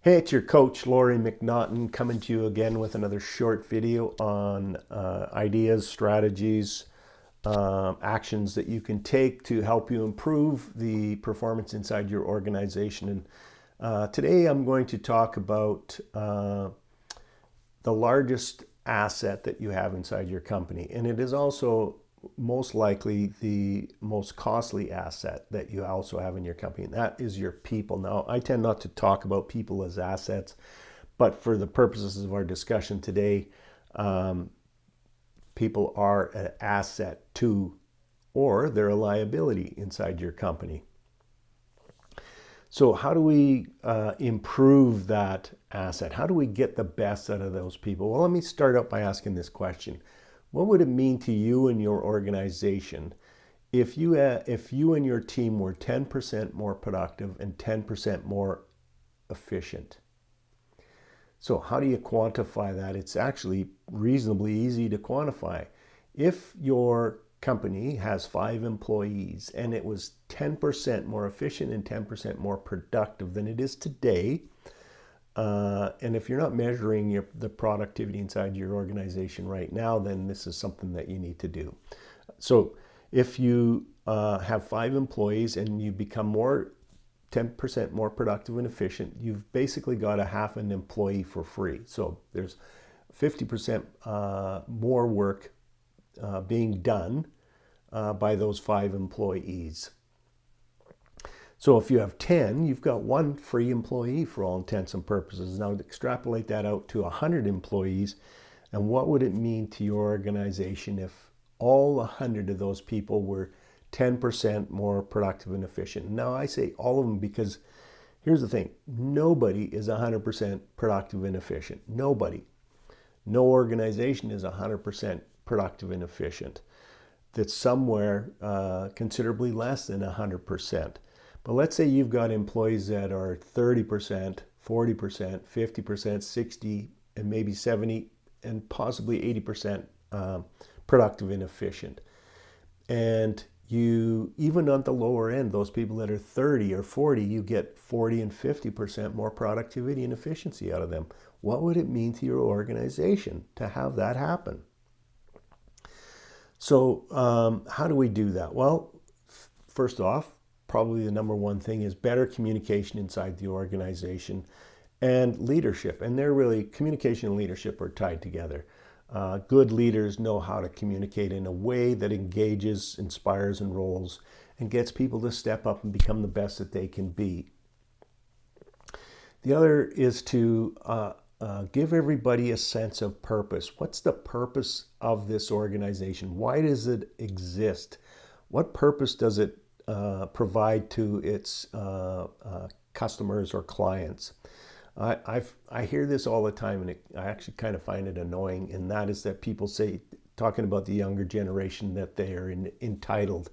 Hey, it's your coach, Laurie McNaughton, coming to you again with another short video on ideas, strategies, actions that you can take to help you improve the performance inside your organization. And today I'm going to talk about the largest asset that you have inside your company. And it is also most likely the most costly asset that you also have in your company, and that is your people. Now, I tend not to talk about people as assets, but for the purposes of our discussion today, people are an asset to, or they're a liability inside your company. So how do we improve that asset? How do we get the best out of those people? Well, let me start out by asking this question. What would it mean to you and your organization if you and your team were 10% more productive and 10% more efficient? So how do you quantify that? It's actually reasonably easy to quantify. If your company has 5 employees and it was 10% more efficient and 10% more productive than it is today, and if you're not measuring the productivity inside your organization right now, then this is something that you need to do. So if you have 5 employees and you become 10% more productive and efficient, you've basically got a half an employee for free. So there's 50% more work being done by those 5 employees. So if you have 10, you've got 1 free employee for all intents and purposes. Now extrapolate that out to 100 employees, and what would it mean to your organization if all 100 of those people were 10% more productive and efficient? Now I say all of them because here's the thing. Nobody is 100% productive and efficient. Nobody. No organization is 100% productive and efficient. That's somewhere considerably less than 100%. But let's say you've got employees that are 30%, 40%, 50%, 60, and maybe 70, and possibly 80% productive and efficient. And you, even on the lower end, those people that are 30 or 40, you get 40 and 50% more productivity and efficiency out of them. What would it mean to your organization to have that happen? So how do we do that? Well, first off, probably the number one thing is better communication inside the organization and leadership. And they're really, communication and leadership are tied together. Good leaders know how to communicate in a way that engages, inspires, enrolls, and gets people to step up and become the best that they can be. The other is to give everybody a sense of purpose. What's the purpose of this organization? Why does it exist? What purpose does it provide to its customers or clients? I hear this all the time, and I actually kind of find it annoying, and that is that people say, talking about the younger generation, that they are entitled.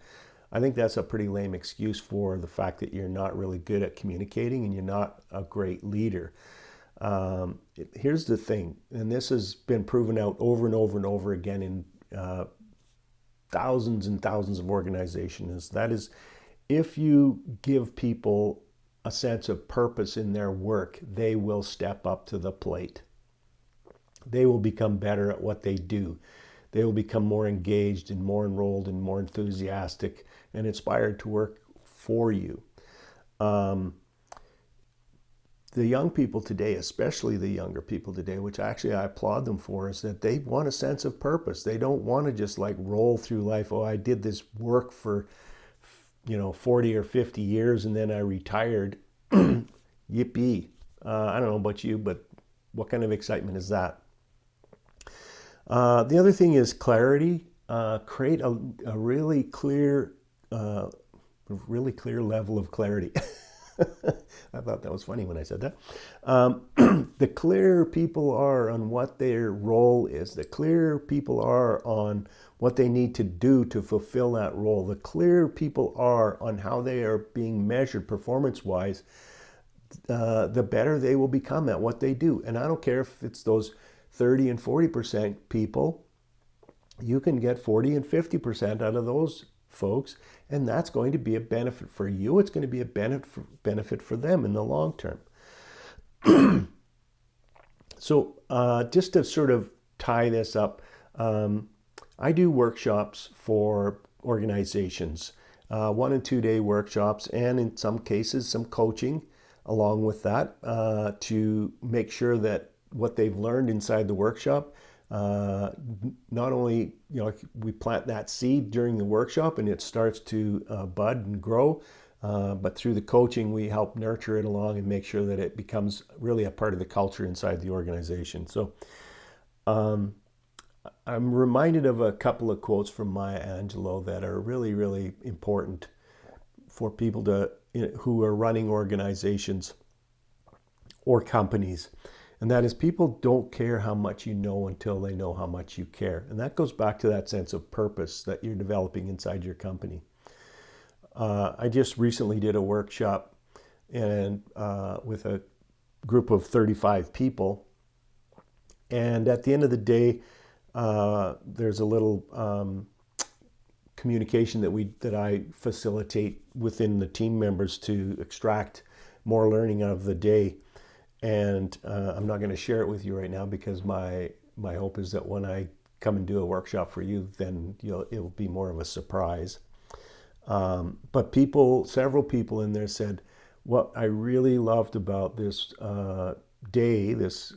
I think that's a pretty lame excuse for the fact that you're not really good at communicating and you're not a great leader. Here's the thing, and this has been proven out over and over and over again in thousands and thousands of organizations. That is, if you give people a sense of purpose in their work, they will step up to the plate. They will become better at what they do. They will become more engaged and more enrolled and more enthusiastic and inspired to work for you. The young people today, especially the younger people today, which actually I applaud them for, is that they want a sense of purpose. They don't want to just like roll through life. Oh, I did this work for 40 or 50 years and then I retired. Yippee. I don't know about you, but what kind of excitement is that? The other thing is clarity. Create a really clear level of clarity. I thought that was funny when I said that. The clearer people are on what their role is, the clearer people are on what they need to do to fulfill that role, the clearer people are on how they are being measured performance-wise, the better they will become at what they do. And I don't care if it's those 30 and 40% people, you can get 40 and 50% out of those folks, and that's going to be a benefit for you. It's going to be a benefit for them in the long term. So just to sort of tie this up, I do workshops for organizations, 1 and 2 day workshops, and in some cases, some coaching along with that to make sure that what they've learned inside the workshop, not only, we plant that seed during the workshop and it starts to bud and grow, but through the coaching, we help nurture it along and make sure that it becomes really a part of the culture inside the organization. So I'm reminded of a couple of quotes from Maya Angelou that are really, really important for people who are running organizations or companies. And that is, people don't care how much you know until they know how much you care. And that goes back to that sense of purpose that you're developing inside your company. I just recently did a workshop and with a group of 35 people. And at the end of the day, there's a little communication that I facilitate within the team members to extract more learning out of the day. And I'm not going to share it with you right now because my hope is that when I come and do a workshop for you, then it will be more of a surprise. But several people in there said, what I really loved about this day, this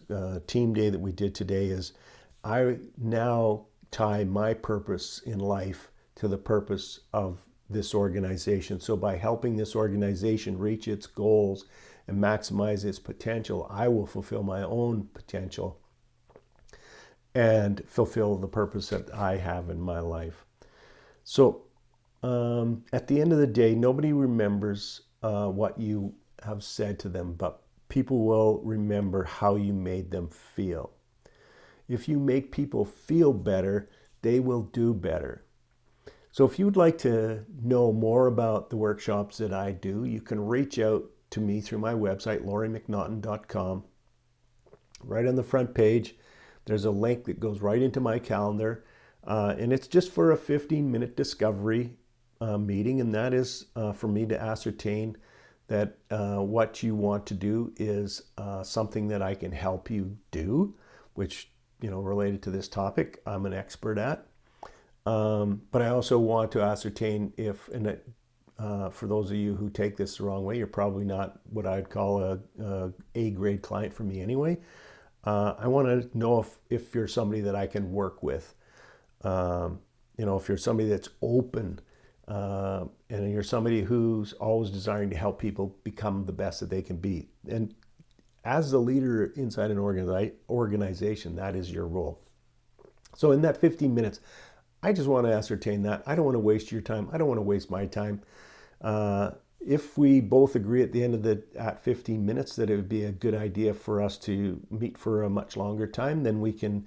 team day that we did today, is I now tie my purpose in life to the purpose of this organization. So by helping this organization reach its goals and maximize its potential, I will fulfill my own potential and fulfill the purpose that I have in my life. So at the end of the day, nobody remembers what you have said to them, but people will remember how you made them feel. If you make people feel better, they will do better. So if you'd like to know more about the workshops that I do, you can reach out to me through my website, lauriemcnaughton.com. Right on the front page, there's a link that goes right into my calendar, and it's just for a 15-minute discovery meeting, and that is for me to ascertain that what you want to do is something that I can help you do, which, related to this topic, I'm an expert at. But I also want to ascertain if, and for those of you who take this the wrong way, you're probably not what I'd call a grade client for me anyway. I want to know if you're somebody that I can work with. If you're somebody that's open, and you're somebody who's always desiring to help people become the best that they can be. And as the leader inside an organization, that is your role. So in that 15 minutes, I just want to ascertain that. I don't want to waste your time. I don't want to waste my time. If we both agree at the end of at 15 minutes that it would be a good idea for us to meet for a much longer time, then we can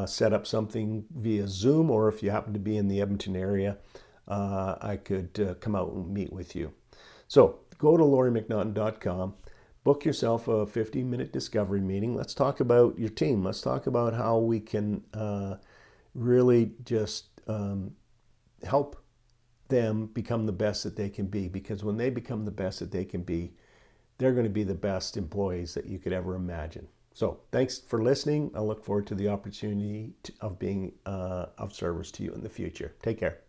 set up something via Zoom, or if you happen to be in the Edmonton area, I could come out and meet with you. So go to lauriemcnaughton.com, book yourself a 15-minute discovery meeting. Let's talk about your team. Let's talk about how we can really just help them become the best that they can be. Because when they become the best that they can be, they're going to be the best employees that you could ever imagine. So thanks for listening. I look forward to the opportunity of being of service to you in the future. Take care.